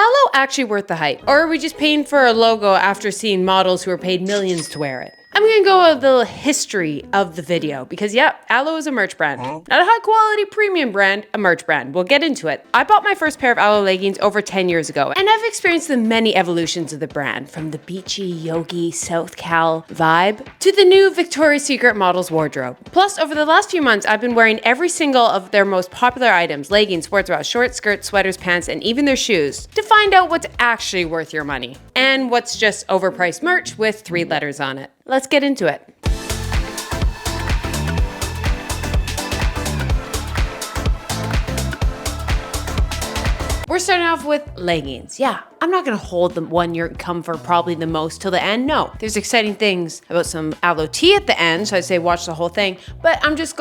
ALO actually worth the hype? Or are we just paying for a logo after seeing models who are paid millions to wear it? I'm gonna go with the history of the video because yep, ALO is a merch brand. Not a high quality premium brand, a merch brand. We'll get into it. I bought my first pair of ALO leggings over 10 years ago and I've experienced the many evolutions of the brand, from the beachy, yogi, South Cal vibe to the new Victoria's Secret model's wardrobe. Plus, over the last few months, I've been wearing every single of their most popular items, leggings, sports bras, shorts, skirts, sweaters, pants, and even their shoes, to find out what's actually worth your money and what's just overpriced merch with 3 letters on it. Let's get into it. We're starting off with leggings. Yeah, I'm not gonna hold the one you're come for probably the most till the end. No, there's exciting things about some ALO tee at the end, so I'd say watch the whole thing, but I'm just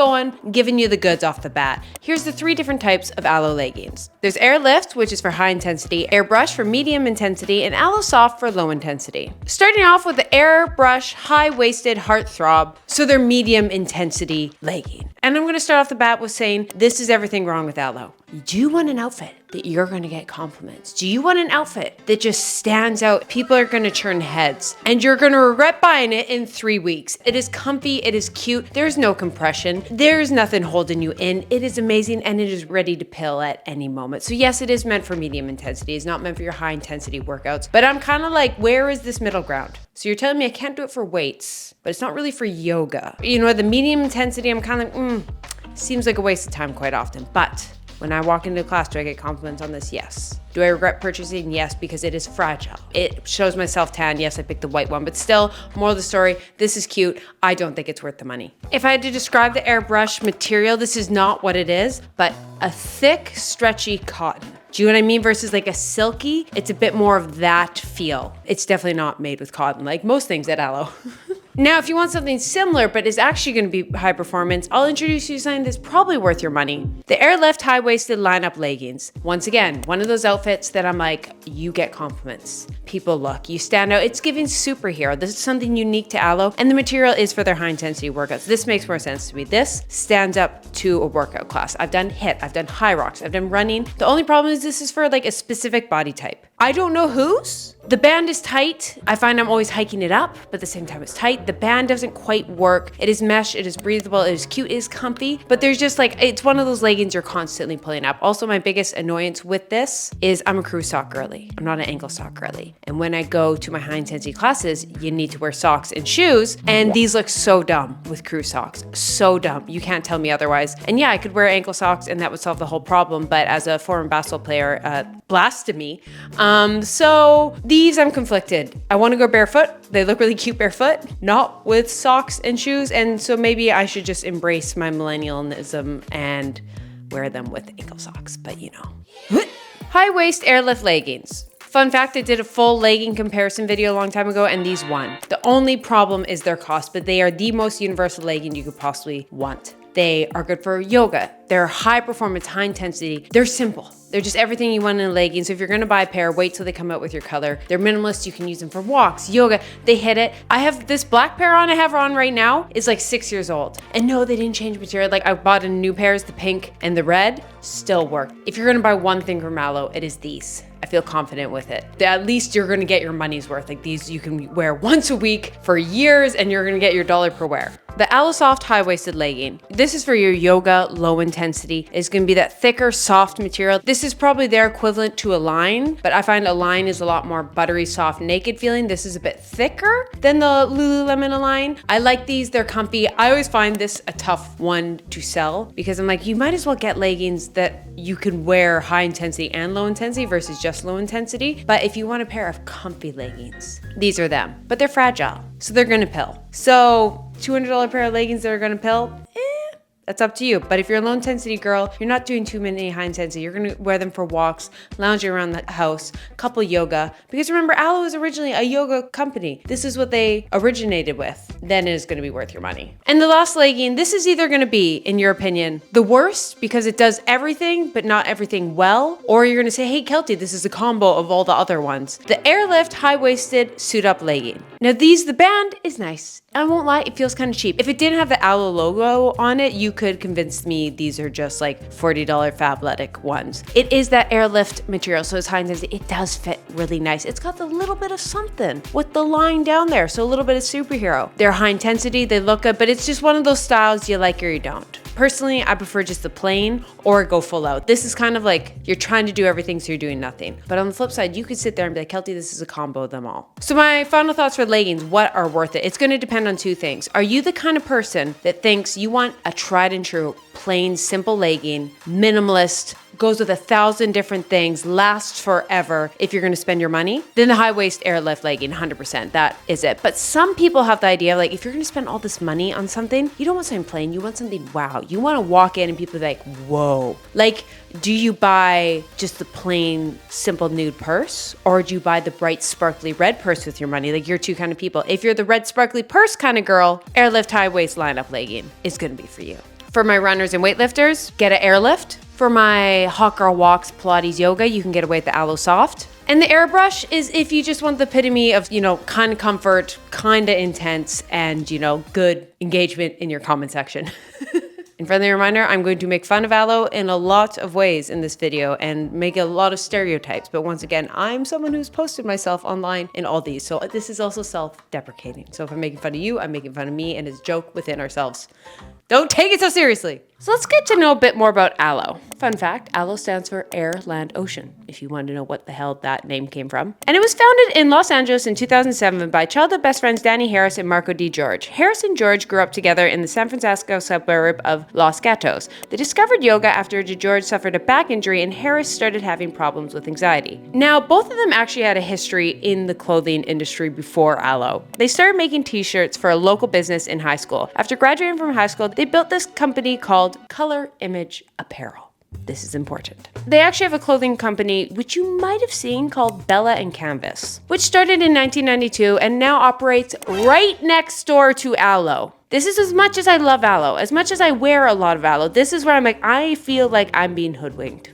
giving you the goods off the bat. Here's the 3 different types of ALO leggings. There's Airlift, which is for high intensity, Airbrush for medium intensity, and ALO Soft for low intensity. Starting off with the Airbrush high-waisted heartthrob, so they're medium intensity legging. And I'm gonna start off the bat with saying, this is everything wrong with ALO. Do you want an outfit that you're gonna get compliments? Do you want an outfit that just stands out? People are gonna turn heads and you're gonna regret buying it in 3 weeks. It is comfy, it is cute, there's no compression, there's nothing holding you in. It is amazing and it is ready to pill at any moment. So yes, it is meant for medium intensity. It's not meant for your high intensity workouts, but I'm kind of like, where is this middle ground? So you're telling me I can't do it for weights, but it's not really for yoga. You know, the medium intensity, I'm kind of like, seems like a waste of time quite often, but when I walk into class, do I get compliments on this? Yes. Do I regret purchasing? Yes, because it is fragile. It shows my self-tan. Yes, I picked the white one, but still, moral of the story, this is cute. I don't think it's worth the money. If I had to describe the Airbrush material, this is not what it is, but a thick, stretchy cotton. Do you know what I mean? Versus like a silky, it's a bit more of that feel. It's definitely not made with cotton, like most things at ALO. Now, if you want something similar, but is actually gonna be high performance, I'll introduce you to something that's probably worth your money. The Airlift high-waisted lineup leggings. Once again, one of those outfits that I'm like, you get compliments. People look, you stand out. It's giving superhero. This is something unique to ALO, and the material is for their high-intensity workouts. This makes more sense to me. This stands up to a workout class. I've done HIIT, I've done high rocks, I've done running. The only problem is this is for like a specific body type. I don't know whose. The band is tight. I find I'm always hiking it up, but at the same time it's tight. The band doesn't quite work. It is mesh, it is breathable, it is cute, it is comfy, but there's just like, it's one of those leggings you're constantly pulling up. Also, my biggest annoyance with this is I'm a crew sock girly. I'm not an ankle sock girly. And when I go to my high intensity classes, you need to wear socks and shoes, and these look so dumb with crew socks. So dumb. You can't tell me otherwise. And yeah, I could wear ankle socks and that would solve the whole problem, but as a former basketball player, blasted me. So these I'm conflicted. I want to go barefoot. They look really cute barefoot, not with socks and shoes. And so maybe I should just embrace my millennialism and wear them with ankle socks, but you know. High waist Airlift leggings. Fun fact, I did a full legging comparison video a long time ago and these won. The only problem is their cost, but they are the most universal legging you could possibly want. They are good for yoga. They're high performance, high intensity. They're simple. They're just everything you want in a legging. So if you're gonna buy a pair, wait till they come out with your color. They're minimalist. You can use them for walks, yoga. They hit it. I have this black pair on I have on right now is like 6 years old. And no, they didn't change material. Like I bought a new pairs, the pink and the red, still work. If you're gonna buy one thing from ALO, it is these. I feel confident with it. At least you're gonna get your money's worth. Like these you can wear once a week for years and you're gonna get your dollar per wear. The ALO Soft high-waisted legging. This is for your yoga, low intensity. It's gonna be that thicker, soft material. This is probably their equivalent to a line, but I find a line is a lot more buttery, soft, naked feeling. This is a bit thicker than the Lululemon Align. I like these, they're comfy. I always find this a tough one to sell because I'm like, you might as well get leggings that you can wear high intensity and low intensity versus just low intensity. But if you want a pair of comfy leggings, these are them, but they're fragile, so they're gonna pill. So $200 pair of leggings that are gonna pill, that's up to you. But if you're a low intensity girl, you're not doing too many high intensity. You're gonna wear them for walks, lounging around the house, couple yoga. Because remember, ALO is originally a yoga company. This is what they originated with. Then it is gonna be worth your money. And the last legging, this is either gonna be, in your opinion, the worst because it does everything, but not everything well. Or you're gonna say, hey, Keltie, this is a combo of all the other ones. The Airlift high-waisted suit-up legging. Now these, the band is nice. I won't lie, it feels kind of cheap. If it didn't have the ALO logo on it, you could convince me these are just like $40 Fabletic ones. It is that Airlift material, so it's high intensity. It does fit really nice. It's got the little bit of something with the line down there, so a little bit of superhero. They're high intensity, they look good, but it's just one of those styles you like or you don't. Personally, I prefer just the plain or go full out. This is kind of like you're trying to do everything, so you're doing nothing. But on the flip side, you could sit there and be like, Keltie, this is a combo of them all. So my final thoughts for leggings, what are worth it? It's going to depend on two things. Are you the kind of person that thinks you want a tried and true, plain, simple legging, minimalist, goes with 1,000 different things, lasts forever if you're gonna spend your money? Then the high waist Airlift legging, 100%, that is it. But some people have the idea of like, if you're gonna spend all this money on something, you don't want something plain, you want something wow. You wanna walk in and people are like, whoa. Like, do you buy just the plain, simple nude purse? Or do you buy the bright, sparkly red purse with your money? Like, you're two kind of people. If you're the red, sparkly purse kind of girl, Airlift high waist lineup legging is gonna be for you. For my runners and weightlifters, get an Airlift. For my hot girl walks, Pilates, yoga, you can get away with the ALO Soft. And the airbrush is if you just want the epitome of, kind of comfort, kind of intense, and, good engagement in your comment section. And friendly reminder, I'm going to make fun of ALO in a lot of ways in this video and make a lot of stereotypes. But once again, I'm someone who's posted myself online in all these. So this is also self-deprecating. So if I'm making fun of you, I'm making fun of me and it's a joke within ourselves. Don't take it so seriously. So let's get to know a bit more about ALO. Fun fact, ALO stands for Air, Land, Ocean, if you want to know what the hell that name came from. And it was founded in Los Angeles in 2007 by childhood best friends Danny Harris and Marco D. George. Harris and George grew up together in the San Francisco suburb of Los Gatos. They discovered yoga after George suffered a back injury and Harris started having problems with anxiety. Now, both of them actually had a history in the clothing industry before ALO. They started making t-shirts for a local business in high school. After graduating from high school, they built this company called Color Image Apparel. This is important. They actually have a clothing company, which you might have seen, called Bella and Canvas, which started in 1992 and now operates right next door to ALO. This is as much as I love ALO, as much as I wear a lot of ALO, this is where I'm like, I feel like I'm being hoodwinked.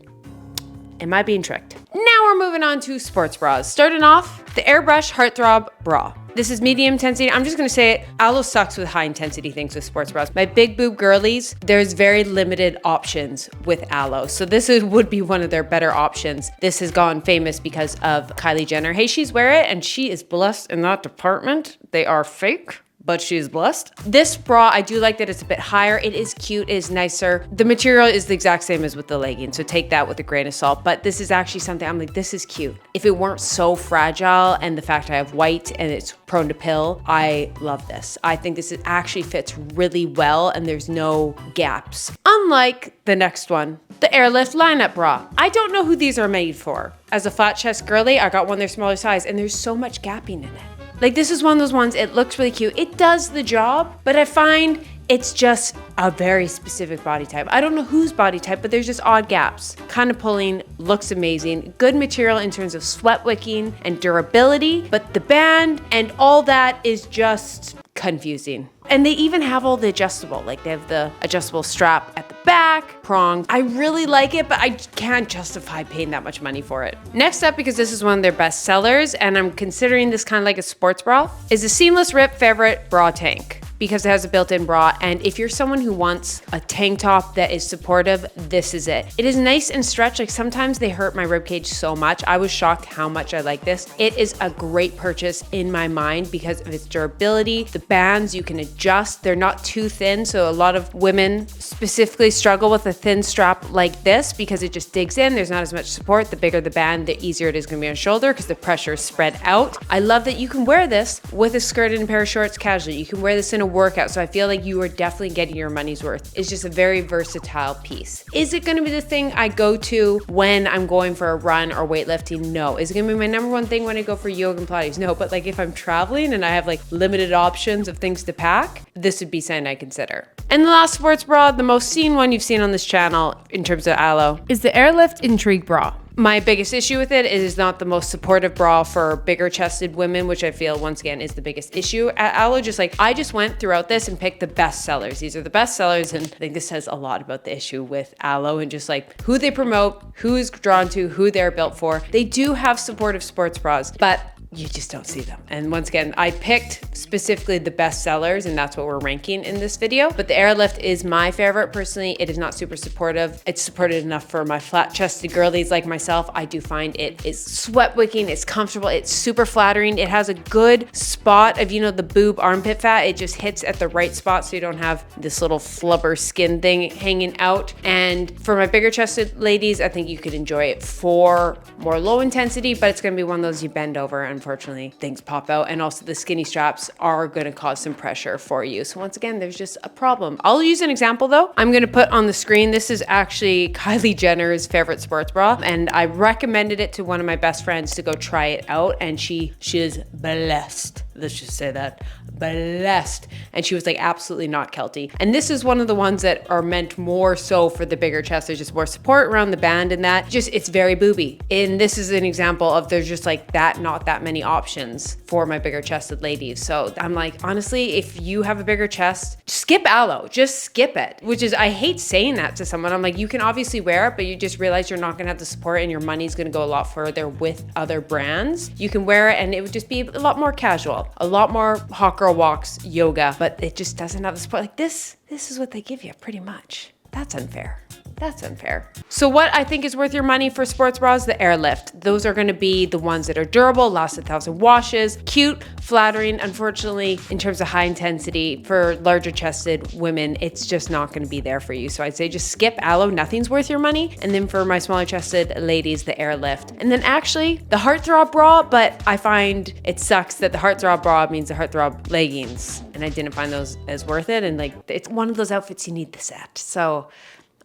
Am I being tricked? Now we're moving on to sports bras. Starting off, the Airbrush Heartthrob Bra. This is medium intensity. I'm just gonna say it, ALO sucks with high intensity things with sports bras. My big boob girlies, there's very limited options with ALO. So this would be one of their better options. This has gone famous because of Kylie Jenner. Hey, she's wear it and she is blessed in that department. They are fake, but she's blessed. This bra, I do like that it's a bit higher. It is cute, it is nicer. The material is the exact same as with the leggings, so take that with a grain of salt, but this is actually something I'm like, this is cute. If it weren't so fragile and the fact I have white and it's prone to pill, I love this. I think this actually fits really well and there's no gaps. Unlike the next one, the Airlift lineup bra. I don't know who these are made for. As a flat chest girly, I got one their smaller size and there's so much gapping in it. Like this is one of those ones, it looks really cute. It does the job, but I find it's just a very specific body type. I don't know whose body type, but there's just odd gaps. Kind of pulling, looks amazing. Good material in terms of sweat wicking and durability, but the band and all that is just confusing. And they even have all the adjustable, like they have the adjustable strap at the back, prongs. I really like it, but I can't justify paying that much money for it. Next up, because this is one of their best sellers, and I'm considering this kind of like a sports bra, is the Seamless Rip Favorite Bra Tank. Because it has a built-in bra, and if you're someone who wants a tank top that is supportive, this is it. It is nice and stretched, like sometimes they hurt my ribcage so much. I was shocked how much I like this. It is a great purchase in my mind because of its durability. The bands you can adjust, they're not too thin, so a lot of women specifically struggle with a thin strap like this because it just digs in, there's not as much support. The bigger the band, the easier it is gonna be on shoulder because the pressure is spread out. I love that you can wear this with a skirt and a pair of shorts casually. You can wear this in a workout, so I feel like you are definitely getting your money's worth. It's just a very versatile piece. Is it gonna be the thing I go to when I'm going for a run or weightlifting? No. Is it gonna be my number one thing when I go for yoga and Pilates? No, but like if I'm traveling and I have like limited options of things to pack, this would be something I consider. And the last sports bra, the most seen one you've seen on this channel in terms of ALO, is the Airlift Intrigue Bra. My biggest issue with it is not the most supportive bra for bigger chested women, which I feel once again is the biggest issue at ALO. Just like I just went throughout this and picked the best sellers. These are the best sellers, and I think this says a lot about the issue with ALO and just like who they promote, who is drawn to, who they're built for. They do have supportive sports bras, but you just don't see them. And once again, I picked specifically the best sellers, and that's what we're ranking in this video. But the Airlift is my favorite. Personally, it is not super supportive. It's supported enough for my flat-chested girlies like myself. I do find it is sweat wicking, it's comfortable, it's super flattering. It has a good spot of, you know, the boob armpit fat. It just hits at the right spot so you don't have this little flubber skin thing hanging out. And for my bigger chested ladies, I think you could enjoy it for more low intensity, but it's gonna be one of those you bend over, unfortunately, things pop out. And also the skinny straps are gonna cause some pressure for you. So once again, there's just a problem. I'll use an example though. I'm gonna put on the screen, this is actually Kylie Jenner's favorite sports bra. And I recommended it to one of my best friends to go try it out. And she is blessed. Let's just say that, blessed. And she was like, absolutely not Keltie. And this is one of the ones that are meant more so for the bigger chest. There's just more support around the band and that. Just, it's very booby. And this is an example of there's just like that, not that many options for my bigger chested ladies. So I'm like, honestly, if you have a bigger chest, skip ALO, just skip it. Which is, I hate saying that to someone. I'm like, you can obviously wear it, but you just realize you're not gonna have the support and your money's gonna go a lot further with other brands. You can wear it and it would just be a lot more casual. A lot more hot girl walks, yoga, but it just doesn't have the support. Like this is what they give you pretty much. That's unfair. That's unfair. So what I think is worth your money for sports bras, the Airlift. Those are gonna be the ones that are durable, last 1,000 washes, cute, flattering. Unfortunately, in terms of high intensity for larger chested women, it's just not gonna be there for you. So I'd say just skip ALO, nothing's worth your money. And then for my smaller chested ladies, the Airlift. And then actually the Heartthrob bra, but I find it sucks that the Heartthrob bra means the Heartthrob leggings. And I didn't find those as worth it. And like, it's one of those outfits you need the set. So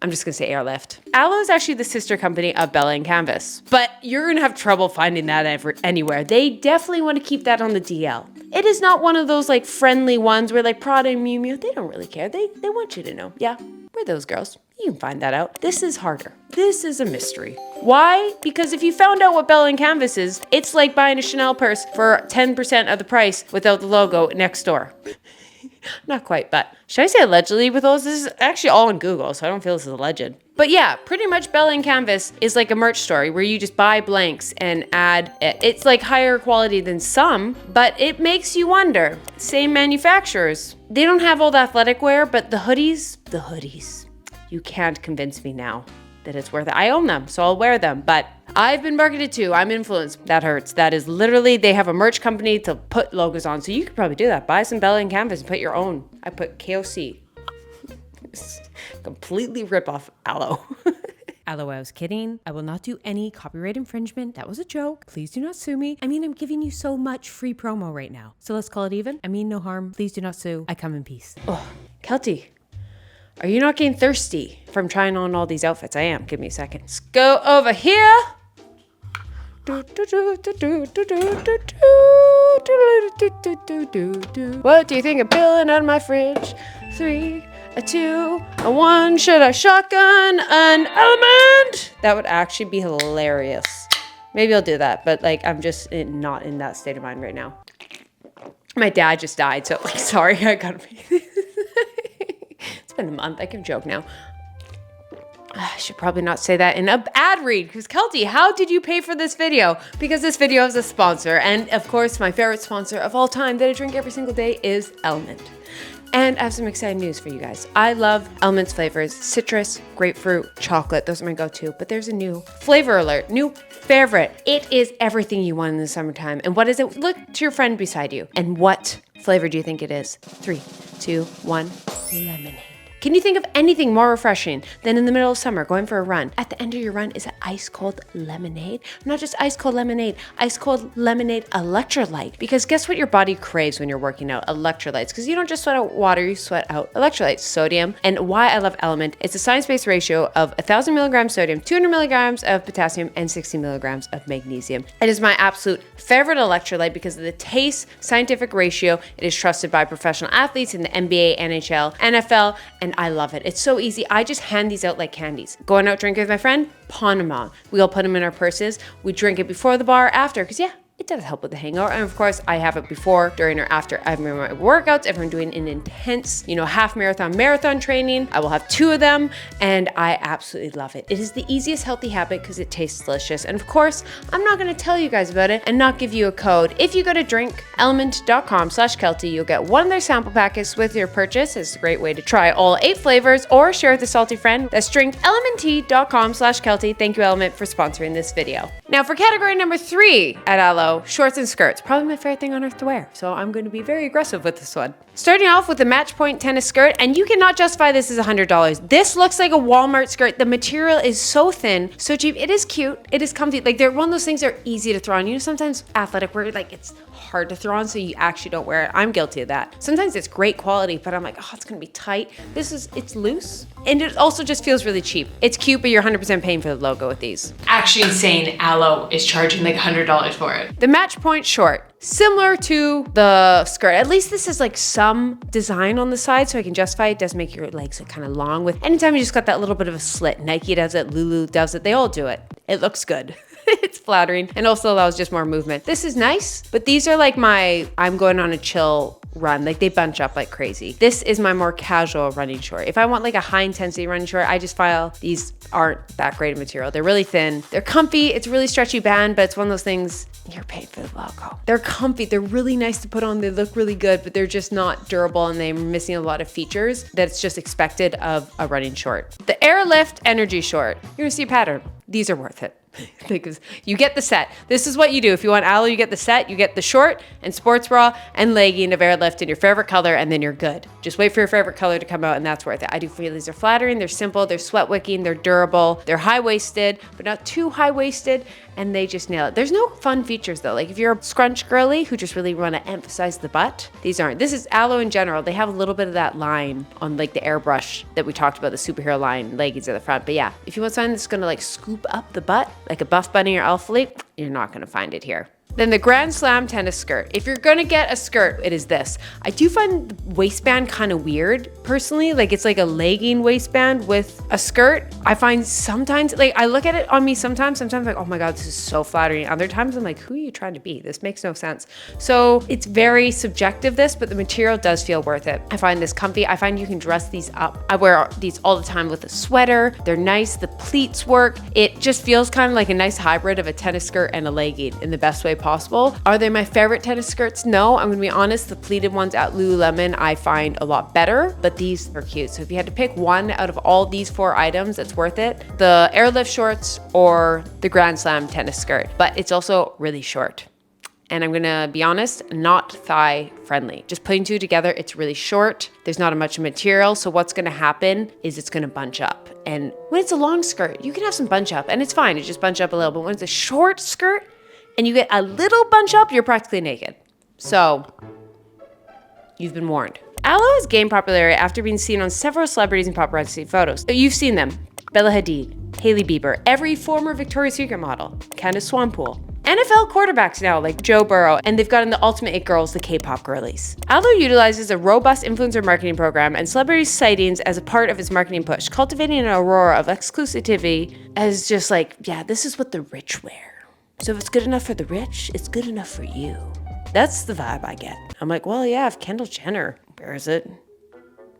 I'm just gonna say Airlift. ALO is actually the sister company of Bella and Canvas, but you're gonna have trouble finding that anywhere. They definitely wanna keep that on the DL. It is not one of those like friendly ones where like Prada and Miu Miu, they don't really care. They want you to know, yeah, we're those girls. You can find that out. This is harder. This is a mystery. Why? Because if you found out what Bella and Canvas is, it's like buying a Chanel purse for 10% of the price without the logo next door. Not quite, but should I say allegedly with those? This is actually all on Google, so I don't feel this is alleged. But yeah, pretty much Bella and Canvas is like a merch story where you just buy blanks and add it. It's like higher quality than some, but it makes you wonder. Same manufacturers. They don't have all the athletic wear, but the hoodies, you can't convince me now that it's worth it. I own them, so I'll wear them, but I've been marketed to. I'm influenced. That hurts. That is literally, they have a merch company to put logos on. So you could probably do that. Buy some Bella and Canvas and put your own. I put KOC. Completely rip off ALO. ALO, I was kidding. I will not do any copyright infringement. That was a joke. Please do not sue me. I mean, I'm giving you so much free promo right now. So let's call it even. I mean, no harm. Please do not sue. I come in peace. Oh, Keltie. Are you not getting thirsty from trying on all these outfits? I am. Give me a second. Let's go over here. What do you think of peeling out of my fridge? 3, a 2, a 1. Should I shotgun an element? That would actually be hilarious. Maybe I'll do that, but like I'm just not in that state of mind right now. My dad just died, so like sorry, I gotta be. It's been a month. I can joke now. I should probably not say that in an ad read because Keltie, how did you pay for this video? Because this video is a sponsor. And of course, my favorite sponsor of all time that I drink every single day is Element. And I have some exciting news for you guys. I love Element's flavors, citrus, grapefruit, chocolate. Those are my go-to. But there's a new flavor alert, new favorite. It is everything you want in the summertime. And what is it? Look to your friend beside you. And what flavor do you think it is? 3, 2, 1, lemonade. Can you think of anything more refreshing than in the middle of summer going for a run? At the end of your run is an ice cold lemonade. Not just ice cold lemonade electrolyte. Because guess what your body craves when you're working out? Electrolytes. Because you don't just sweat out water, you sweat out electrolytes, sodium. And why I love Element, it's a science-based ratio of 1,000 milligrams sodium, 200 milligrams of potassium, and 60 milligrams of magnesium. It is my absolute favorite electrolyte because of the taste, scientific ratio. It is trusted by professional athletes in the NBA, NHL, NFL, and I love it. It's so easy. I just hand these out like candies. Going out drinking with my friend, pawn them on. We all put them in our purses. We drink it before the bar, after, because yeah, it does help with the hangover. And of course, I have it before, during, or after I'm in my workouts. If I'm doing an intense, half marathon training, I will have 2 of them, and I absolutely love it. It is the easiest healthy habit because it tastes delicious. And of course, I'm not going to tell you guys about it and not give you a code. If you go to drinkelement.com/Keltie, you'll get one of their sample packets with your purchase. It's a great way to try all 8 flavors or share with a salty friend. That's drinkelement.com/Keltie. Thank you, Element, for sponsoring this video. Now for category number 3 at ALO, shorts and skirts. Probably my favorite thing on earth to wear, so I'm going to be very aggressive with this one. Starting off with the match point tennis skirt, and you cannot justify this as $100. This looks like a Walmart skirt. The material is so thin, so cheap. It is cute. It is comfy. Like, they're one of those things that are easy to throw on. Sometimes athletic wear, like, it's hard to throw on, so you actually don't wear it. I'm guilty of that. Sometimes it's great quality, but I'm like, oh, it's gonna be tight. It's loose. And it also just feels really cheap. It's cute, but you're 100% paying for the logo with these. Actually insane, ALO is charging like $100 for it. The match point short. Similar to the skirt. At least this is like some design on the side so I can justify it. It does make your legs look kind of long with anytime you just got that little bit of a slit. Nike does it, Lulu does it, they all do it. It looks good. It's flattering and also allows just more movement. This is nice, but these are like I'm going on a chill run. Like, they bunch up like crazy. This is my more casual running short. If I want like a high intensity running short, I just file these aren't that great of material. They're really thin. They're comfy. It's a really stretchy band, but it's one of those things you're paid for the logo. They're comfy. They're really nice to put on. They look really good, but they're just not durable and they're missing a lot of features that's just expected of a running short. The Airlift energy short. You're gonna see a pattern. These are worth it. Because you get the set. This is what you do. If you want ALO, you get the set, you get the short and sports bra and legging of Airlift in your favorite color, and then you're good. Just wait for your favorite color to come out, and that's worth it. I do feel these are flattering, they're simple, they're sweat wicking, they're durable, they're high-waisted, but not too high-waisted, and they just nail it. There's no fun features though. Like, if you're a scrunch girly who just really want to emphasize the butt, these aren't. This is ALO in general. They have a little bit of that line on like the airbrush that we talked about, the superhero line leggings at the front. But yeah, if you want something that's gonna like scoop up the butt, like a Buff Bunny or Elf Leap, you're not gonna find it here. Then the Grand Slam tennis skirt. If you're gonna get a skirt, it is this. I do find the waistband kind of weird, personally. Like, it's like a legging waistband with a skirt. I find sometimes, like, I look at it on me sometimes like, oh my God, this is so flattering. Other times I'm like, who are you trying to be? This makes no sense. So it's very subjective, this, but the material does feel worth it. I find this comfy. I find you can dress these up. I wear these all the time with a sweater. They're nice. The pleats work. It just feels kind of like a nice hybrid of a tennis skirt and a legging in the best way possible. Are they my favorite tennis skirts? No, I'm gonna be honest. The pleated ones at Lululemon I find a lot better, but these are cute. So if you had to pick one out of all these 4 items that's worth it, the Airlift shorts or the Grand Slam tennis skirt. But it's also really short. And I'm gonna be honest, not thigh friendly. Just putting 2 together, it's really short. There's not much material. So what's gonna happen is it's gonna bunch up. And when it's a long skirt, you can have some bunch up and it's fine. It just bunch up a little. But when it's a short skirt, and you get a little bunch up, you're practically naked. So, you've been warned. ALO has gained popularity after being seen on several celebrities and paparazzi photos. So you've seen them. Bella Hadid, Hailey Bieber, every former Victoria's Secret model, Candace Swanepoel. NFL quarterbacks now, like Joe Burrow, and they've gotten the Ultimate It Girls, the K-pop girlies. ALO utilizes a robust influencer marketing program and celebrity sightings as a part of its marketing push, cultivating an aurora of exclusivity as just like, yeah, this is what the rich wear. So if it's good enough for the rich, it's good enough for you. That's the vibe I get. I'm like, well, yeah, if Kendall Jenner wears it,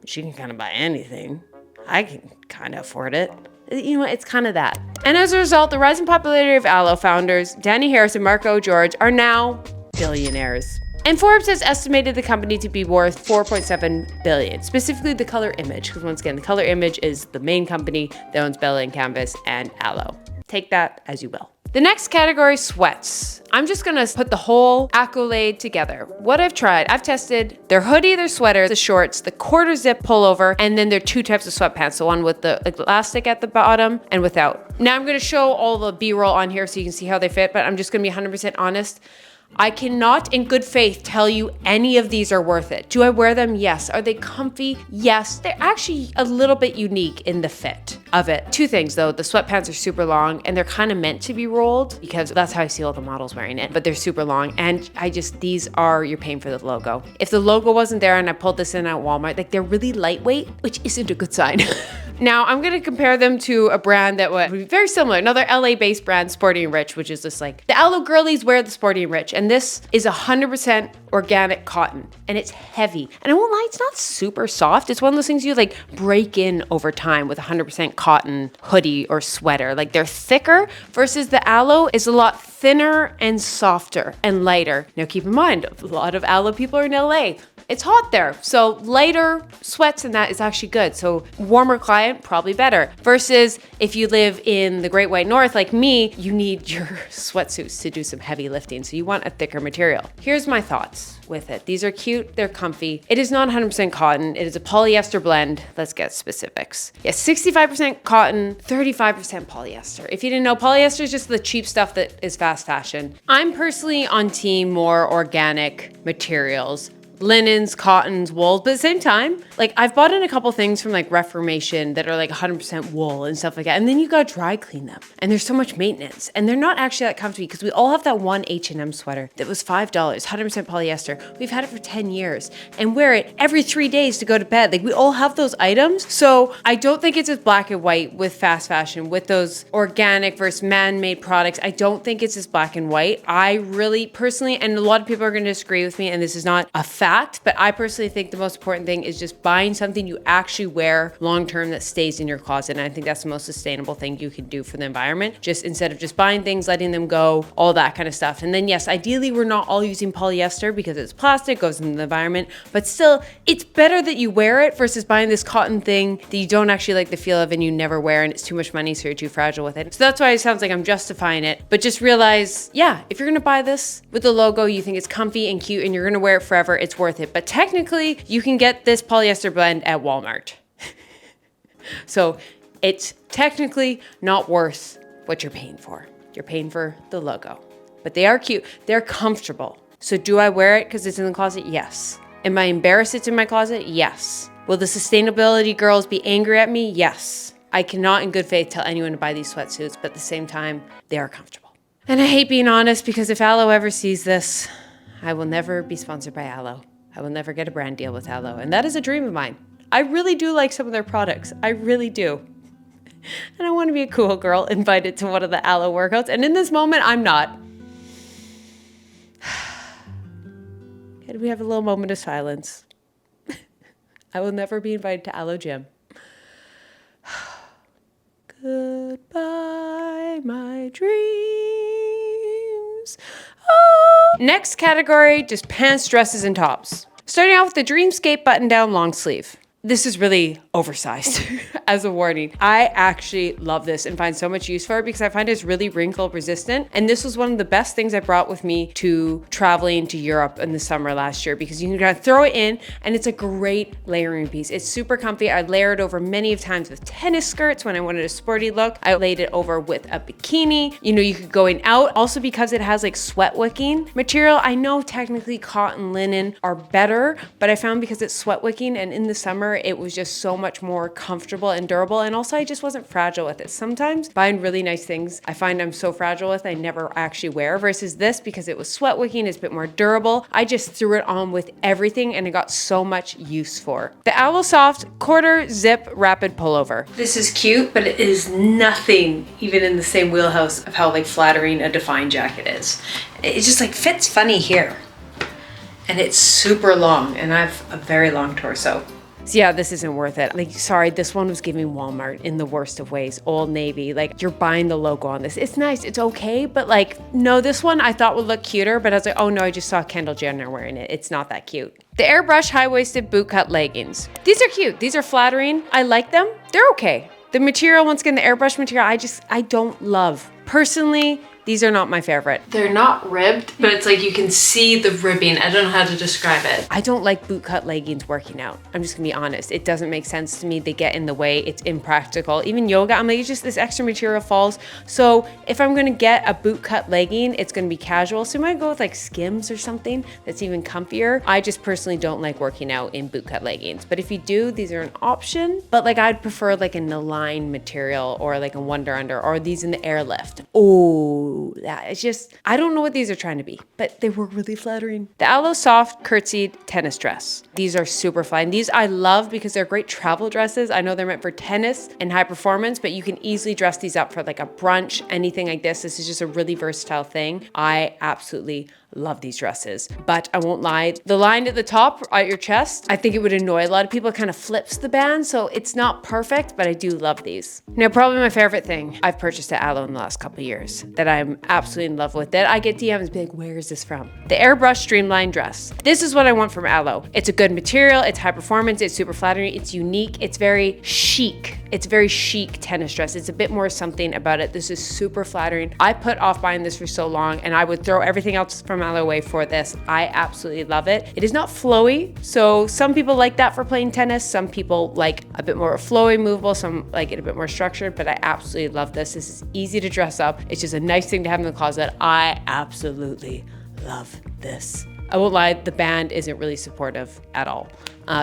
she can kind of buy anything. I can kind of afford it. You know what? It's kind of that. And as a result, the rising popularity of ALO founders, Danny Harris and Marco George, are now billionaires. And Forbes has estimated the company to be worth $4.7 billion, specifically the Color Image, because once again, the Color Image is the main company that owns Bella and Canvas and ALO. Take that as you will. The next category, sweats. I'm just gonna put the whole accolade together. What I've tried, I've tested their hoodie, their sweater, the shorts, the quarter zip pullover, and then there are 2 types of sweatpants. The one with the elastic at the bottom and without. Now I'm gonna show all the B-roll on here so you can see how they fit, but I'm just gonna be 100% honest. I cannot in good faith tell you any of these are worth it. Do I wear them? Yes. Are they comfy? Yes. They're actually a little bit unique in the fit of it. 2 things though, the sweatpants are super long and they're kind of meant to be rolled because that's how I see all the models wearing it, but they're super long and these are, you're paying for the logo. If the logo wasn't there and I pulled this in at Walmart, like they're really lightweight, which isn't a good sign. Now I'm going to compare them to a brand that would be very similar, another LA based brand, Sporty and Rich, which is just like the ALO girlies wear the Sporty and Rich. And this is 100% organic cotton and it's heavy. And I won't lie, it's not super soft. It's one of those things you like break in over time with 100% cotton hoodie or sweater. Like they're thicker versus the ALO is a lot thinner and softer and lighter. Now keep in mind, a lot of ALO people are in LA. It's hot there. So lighter sweats and that is actually good. So warmer client, probably better. Versus if you live in the Great White North like me, you need your sweatsuits to do some heavy lifting. So you want a thicker material. Here's my thoughts with it. These are cute, they're comfy. It is not 100% cotton. It is a polyester blend. Let's get specifics. Yes, 65% cotton, 35% polyester. If you didn't know, polyester is just the cheap stuff that is fast fashion. I'm personally on team more organic materials. Linens, cottons, wools, but at the same time, like I've bought in a couple things from like Reformation that are like 100% wool and stuff like that. And then you gotta dry clean them. And there's so much maintenance. And they're not actually that comfy because we all have that one H&M sweater that was $5, 100% polyester. We've had it for 10 years and wear it every 3 days to go to bed. Like we all have those items. So I don't think it's as black and white with fast fashion, with those organic versus man-made products. I don't think it's as black and white. I really personally, and a lot of people are gonna disagree with me, and this is not a fact, but I personally think the most important thing is just buying something you actually wear long-term that stays in your closet. And I think that's the most sustainable thing you can do for the environment. Just instead of just buying things, letting them go, all that kind of stuff. And then yes, ideally we're not all using polyester because it's plastic, goes into the environment, but still it's better that you wear it versus buying this cotton thing that you don't actually like the feel of and you never wear and it's too much money so you're too fragile with it. So that's why it sounds like I'm justifying it, but just realize, yeah, if you're gonna buy this with the logo, you think it's comfy and cute and you're gonna wear it forever, it's worth it. But technically, you can get this polyester blend at Walmart. So it's technically not worth what you're paying for. You're paying for the logo. But they are cute. They're comfortable. So do I wear it because it's in the closet? Yes. Am I embarrassed it's in my closet? Yes. Will the sustainability girls be angry at me? Yes. I cannot in good faith tell anyone to buy these sweatsuits, but at the same time, they are comfortable. And I hate being honest because if ALO ever sees this, I will never be sponsored by ALO. I will never get a brand deal with ALO. And that is a dream of mine. I really do like some of their products. I really do. And I want to be a cool girl invited to one of the ALO workouts. And in this moment, I'm not. Can we have a little moment of silence? I will never be invited to ALO gym. Goodbye, my dreams. Oh. Next category, just pants, dresses, and tops. Starting out with the Dreamscape button-down long sleeve. This is really oversized as a warning. I actually love this and find so much use for it because I find it's really wrinkle resistant. And this was one of the best things I brought with me to traveling to Europe in the summer last year because you can kind of throw it in and it's a great layering piece. It's super comfy. I layered over many of times with tennis skirts when I wanted a sporty look. I laid it over with a bikini. You know, you could going out. Also because it has like sweat wicking material. I know technically cotton, linen are better, but I found because it's sweat wicking and in the summer, it was just so much more comfortable and durable. And also I just wasn't fragile with it. Sometimes buying really nice things, I find I'm so fragile with, I never actually wear versus this because it was sweat wicking, it's a bit more durable. I just threw it on with everything and I got so much use for. The ALO Soft quarter zip rapid pullover. This is cute, but it is nothing even in the same wheelhouse of how like flattering a Define jacket is. It just like fits funny here. And it's super long and I have a very long torso. So yeah, this isn't worth it. Like, sorry, this one was giving Walmart in the worst of ways. Old Navy, like you're buying the logo on this. It's nice, it's okay, but like, no, this one I thought would look cuter, but I was like, oh no, I just saw Kendall Jenner wearing it. It's not that cute. The airbrush high-waisted bootcut leggings. These are cute, these are flattering. I like them, they're okay. The material, once again, the airbrush material, I don't love. Personally, these are not my favorite. They're not ribbed, but it's like you can see the ribbing. I don't know how to describe it. I don't like bootcut leggings working out. I'm just gonna be honest. It doesn't make sense to me. They get in the way. It's impractical. Even yoga, I'm like, it's just this extra material falls. So if I'm gonna get a bootcut legging, it's gonna be casual. So I might go with like Skims or something that's even comfier. I just personally don't like working out in bootcut leggings. But if you do, these are an option. But like I'd prefer like an Align material or like a Wonder Under or these in the Airlift. Oh, no, that it's just, I don't know what these are trying to be, but they were really flattering. The ALO Soft Curtsied Tennis Dress. These are super fine. These I love because they're great travel dresses. I know they're meant for tennis and high performance, but you can easily dress these up for like a brunch, anything like this. This is just a really versatile thing. I absolutely love these dresses, but I won't lie. The line at the top at your chest, I think it would annoy a lot of people. It kind of flips the band, so it's not perfect, but I do love these. Now, probably my favorite thing I've purchased at ALO in the last couple of years that I'm absolutely in love with, that I get DMs be like, where is this from? The Airbrush Streamlined Dress. This is what I want from ALO. It's a good material, it's high performance, it's super flattering, it's unique, it's very chic. It's very chic tennis dress. It's a bit more something about it. This is super flattering. I put off buying this for so long and I would throw everything else from ALO away for this. I absolutely love it. It is not flowy. So some people like that for playing tennis. Some people like a bit more flowy, movable. Some like it a bit more structured, but I absolutely love this. This is easy to dress up. It's just a nice thing to have in the closet. I absolutely love this. I won't lie, the band isn't really supportive at all.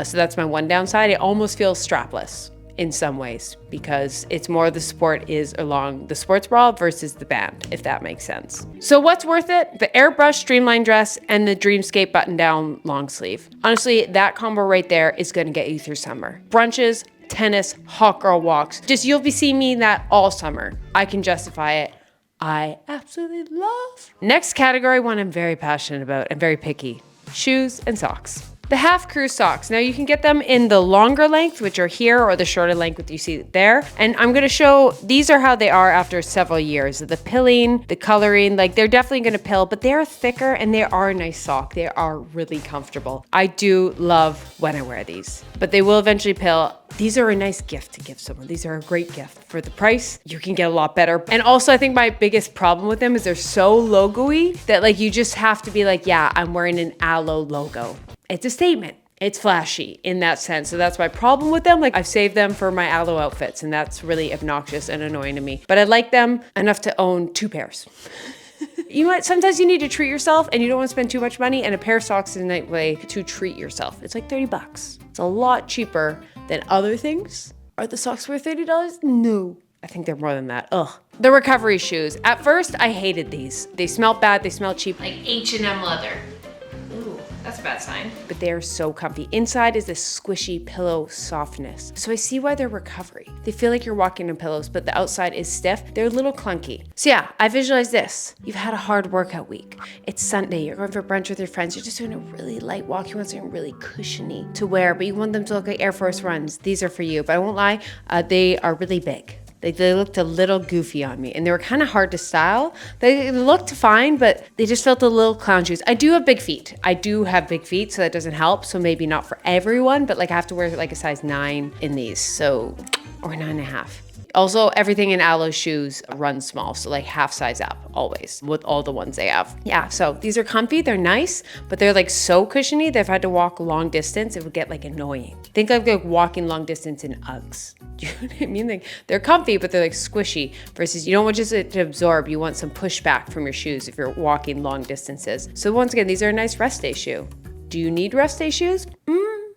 So that's my one downside. It almost feels strapless in some ways because it's more the support is along the sports bra versus the band, if that makes sense. So what's worth it? The Airbrush Streamlined Dress and the Dreamscape button down long sleeve. Honestly, that combo right there is gonna get you through summer. Brunches, tennis, hot girl walks. Just you'll be seeing me in that all summer. I can justify it. I absolutely love. Next category, one I'm very passionate about and very picky, shoes and socks. The half crew socks. Now you can get them in the longer length, which are here, or the shorter length, which you see there. And I'm gonna show, these are how they are after several years. The pilling, the coloring, like they're definitely gonna pill, but they're thicker and they are a nice sock. They are really comfortable. I do love when I wear these, but they will eventually pill. These are a nice gift to give someone. These are a great gift. For the price, you can get a lot better. And also I think my biggest problem with them is they're so logo-y that like you just have to be like, yeah, I'm wearing an ALO logo. It's a statement. It's flashy in that sense. So that's my problem with them. Like I've saved them for my ALO outfits and that's really obnoxious and annoying to me. But I like them enough to own 2 pairs. You know what? Sometimes you need to treat yourself and you don't want to spend too much money, and a pair of socks is a nice way to treat yourself. It's like 30 bucks. It's a lot cheaper than other things. Are the socks worth $30? No. I think they're more than that. Ugh. The recovery shoes. At first, I hated these. They smelled bad. They smelled cheap. Like H&M leather. Ooh, that's a bad sign. But they are so comfy. Inside is this squishy pillow softness. So I see why they're recovery. They feel like you're walking in pillows, but the outside is stiff. They're a little clunky. So yeah, I visualize this. You've had a hard workout week. It's Sunday. You're going for brunch with your friends. You're just doing a really light walk. You want something really cushiony to wear, but you want them to look like Air Force Ones. These are for you. But I won't lie, they are really big. They looked a little goofy on me and they were kind of hard to style. They looked fine, but they just felt a little clown shoes. I do have big feet. I do have big feet, so that doesn't help. So maybe not for everyone, but like I have to wear like a size 9 in these. So, or 9.5. Also, everything in ALO shoes runs small, so like half size up always with all the ones they have. Yeah, so these are comfy, they're nice, but they're like so cushiony that if I had to walk long distance, it would get like annoying. Think of like walking long distance in Uggs. Do you know what I mean? Like they're comfy, but they're like squishy versus you don't want just it to absorb, you want some pushback from your shoes if you're walking long distances. So once again, these are a nice rest day shoe. Do you need rest day shoes?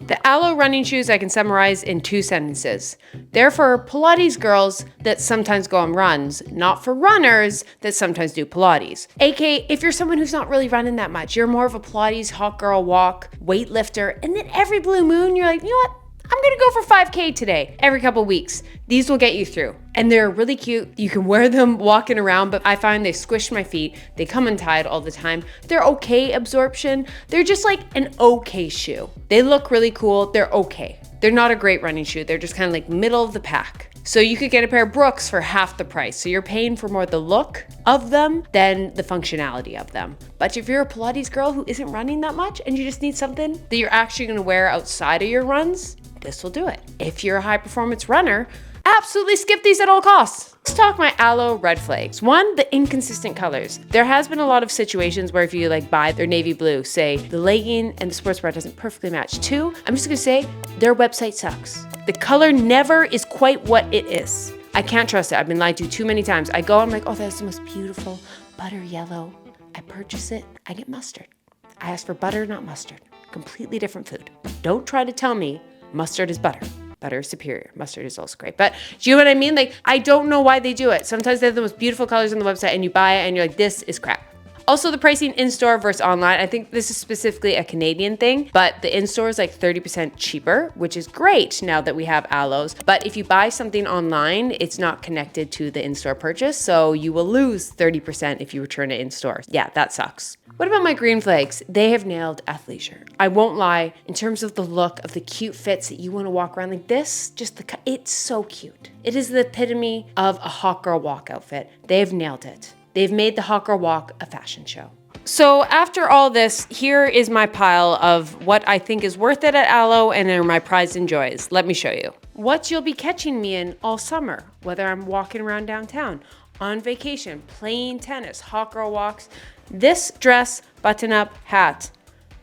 The ALO running shoes I can summarize in 2 sentences. They're for Pilates girls that sometimes go on runs, not for runners that sometimes do Pilates. AKA, if you're someone who's not really running that much, you're more of a Pilates hot girl walk, weightlifter, and then every blue moon, you're like, you know what? I'm gonna go for 5K today, every couple weeks. These will get you through. And they're really cute. You can wear them walking around, but I find they squish my feet. They come untied all the time. They're okay absorption. They're just like an okay shoe. They look really cool. They're okay. They're not a great running shoe. They're just kind of like middle of the pack. So you could get a pair of Brooks for half the price. So you're paying for more the look of them than the functionality of them. But if you're a Pilates girl who isn't running that much and you just need something that you're actually gonna wear outside of your runs, this will do it. If you're a high performance runner, absolutely skip these at all costs. Let's talk my ALO red flags. 1, the inconsistent colors. There has been a lot of situations where if you like buy their navy blue, say the legging and the sports bra doesn't perfectly match. 2, I'm just gonna say their website sucks. The color never is quite what it is. I can't trust it. I've been lied to too many times. I go, I'm like, oh, that's the most beautiful butter yellow. I purchase it, I get mustard. I ask for butter, not mustard. Completely different food. Don't try to tell me mustard is butter. butter is superior. Mustard is also great. But do you know what I mean? Like, I don't know why they do it. Sometimes they have the most beautiful colors on the website and you buy it and you're like, this is crap. Also, the pricing in-store versus online. I think this is specifically a Canadian thing, but the in-store is like 30% cheaper, which is great now that we have ALOs. But if you buy something online, it's not connected to the in-store purchase, so you will lose 30% if you return it in-store. Yeah, that sucks. What about my green flags? They have nailed athleisure. I won't lie, in terms of the look of the cute fits that you want to walk around like this, it's so cute. It is the epitome of a hot girl walk outfit. They've nailed it. They've made the hot girl walk a fashion show. So after all this, here is my pile of what I think is worth it at ALO and are my prized and joys. Let me show you. What you'll be catching me in all summer, whether I'm walking around downtown, on vacation, playing tennis, hot girl walks. This dress, button-up hat,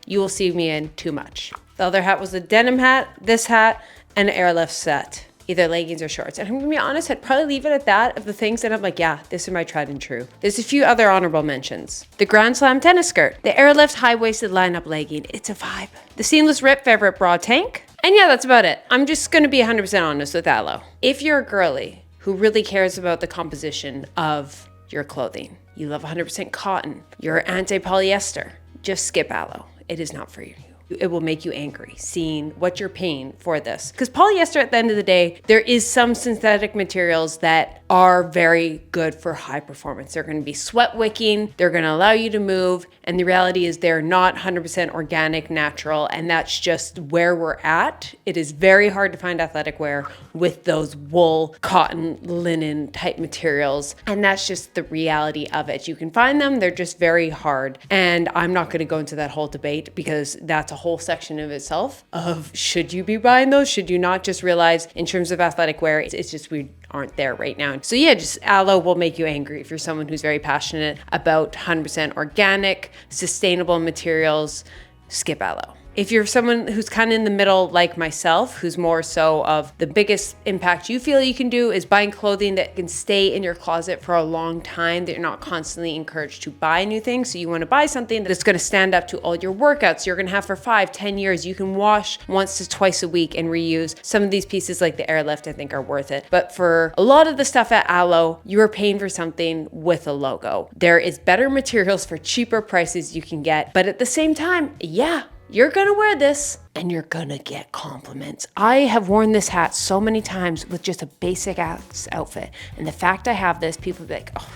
you will see me in too much. The other hat was a denim hat, this hat, and an Airlift set. Either leggings or shorts. And I'm gonna be honest, I'd probably leave it at that of the things that I'm like, yeah, this is my tried and true. There's a few other honorable mentions. The Grand Slam tennis skirt, the Airlift high-waisted line-up legging, it's a vibe. The seamless rip favorite bra tank. And yeah, that's about it. I'm just gonna be 100% honest with ALO. If you're a girly who really cares about the composition of your clothing, you love 100% cotton, you're anti-polyester, just skip ALO. It is not for you. It will make you angry seeing what you're paying for this. Because polyester, at the end of the day, there is some synthetic materials that are very good for high performance. They're going to be sweat wicking, they're going to allow you to move, and the reality is they're not 100% organic, natural, and that's just where we're at. It is very hard to find athletic wear with those wool, cotton, linen type materials, and that's just the reality of it. You can find them, they're just very hard, and I'm not going to go into that whole debate because that's a whole section of itself of should you be buying those, should you not. Just realize in terms of athletic wear, it's just we aren't there right now. So yeah, just ALO will make you angry if you're someone who's very passionate about 100% organic, sustainable materials. Skip ALO. If you're someone who's kind of in the middle like myself, who's more so of the biggest impact you feel you can do is buying clothing that can stay in your closet for a long time, that you're not constantly encouraged to buy new things. So you want to buy something that's going to stand up to all your workouts you're going to have for 5-10 years. You can wash once to twice a week and reuse. Some of these pieces like the Airlift I think are worth it. But for a lot of the stuff at ALO, you are paying for something with a logo. There is better materials for cheaper prices you can get. But at the same time, yeah, you're gonna wear this and you're gonna get compliments. I have worn this hat so many times with just a basic ass outfit. And the fact I have this, people be like, oh,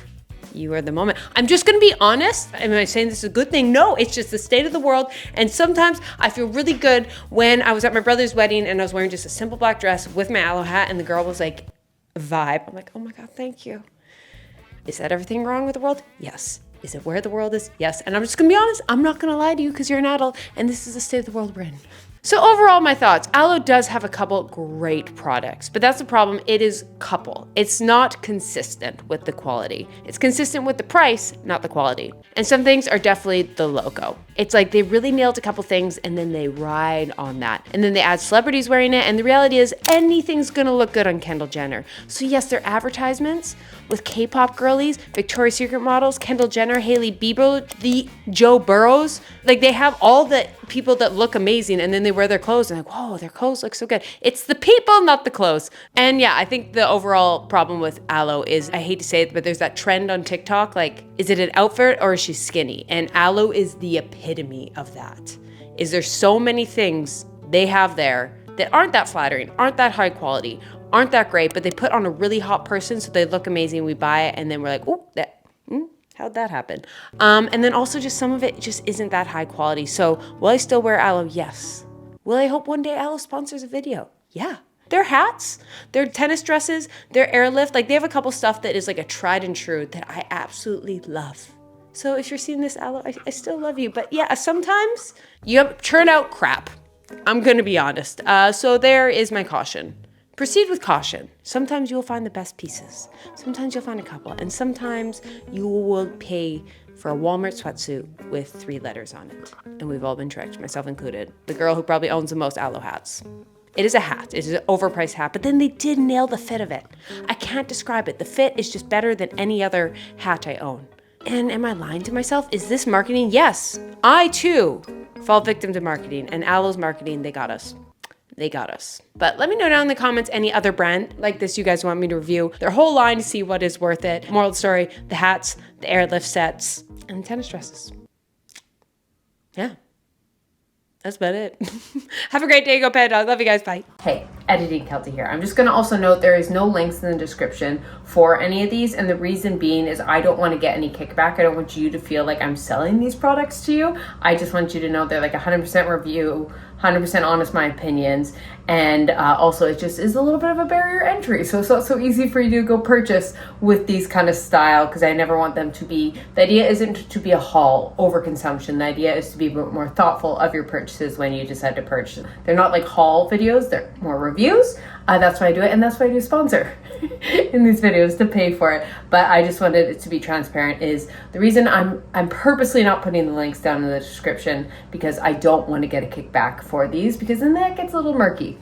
you are the moment. I'm just gonna be honest. Am I saying this is a good thing? No, it's just the state of the world. And sometimes I feel really good when I was at my brother's wedding and I was wearing just a simple black dress with my ALO hat and the girl was like, vibe. I'm like, oh my God, thank you. Is that everything wrong with the world? Yes. Is it where the world is? Yes. And I'm just gonna be honest, I'm not gonna lie to you because you're an adult and this is the state of the world we're in. So overall, my thoughts, ALO does have a couple great products, but that's the problem. It is couple. It's not consistent with the quality. It's consistent with the price, not the quality. And some things are definitely the logo. It's like they really nailed a couple things and then they ride on that. And then they add celebrities wearing it. And the reality is anything's gonna look good on Kendall Jenner. So yes, they're advertisements with K-pop girlies, Victoria's Secret models, Kendall Jenner, Hailey Bieber, the Joe Burrows. Like they have all the people that look amazing and then they wear their clothes and like, whoa, their clothes look so good. It's the people, not the clothes. And yeah, I think the overall problem with ALO is, I hate to say it, but there's that trend on TikTok, like, is it an outfit or is she skinny? And ALO is the epitome of that. Is there so many things they have there that aren't that flattering, aren't that high quality, aren't that great, but they put on a really hot person so they look amazing, we buy it, and then we're like, oh, how'd that happen? And then also just some of it just isn't that high quality. So will I still wear ALO? Yes. Will I hope one day ALO sponsors a video? Yeah. Their hats, their tennis dresses, their Airlift, like they have a couple stuff that is like a tried and true that I absolutely love. So if you're seeing this ALO, I still love you. But yeah, sometimes you turn out crap. I'm gonna be honest. So there is my caution. Proceed with caution. Sometimes you'll find the best pieces. Sometimes you'll find a couple. And sometimes you will pay for a Walmart sweatsuit with 3 letters on it. And we've all been tricked, myself included. The girl who probably owns the most ALO hats. It is a hat. It is an overpriced hat. But then they did nail the fit of it. I can't describe it. The fit is just better than any other hat I own. And am I lying to myself? Is this marketing? Yes. I too fall victim to marketing. And ALO's marketing, they got us. they got us. But let me know down in the comments any other brand like this you guys want me to review their whole line to see what is worth it. Moral of the story, the hats, the Airlift sets, and the tennis dresses. Yeah. That's about it. Have a great day. Go pet a dog. Love you guys. Bye. Hey, editing Keltie here. I'm just going to also note there is no links in the description for any of these. And the reason being is I don't want to get any kickback. I don't want you to feel like I'm selling these products to you. I just want you to know they're like 100% review, 100% honest, my opinions. And also it just is a little bit of a barrier entry. So it's not so easy for you to go purchase with these kind of style, because I never want them to be, the idea isn't to be a haul, overconsumption. The idea is to be more thoughtful of your purchases when you decide to purchase. They're not like haul videos, they're more reviews. That's why I do it, and that's why I do sponsor in these videos to pay for it. But I just wanted it to be transparent. Is the reason I'm purposely not putting the links down in the description, because I don't want to get a kickback for these, because then that gets a little murky.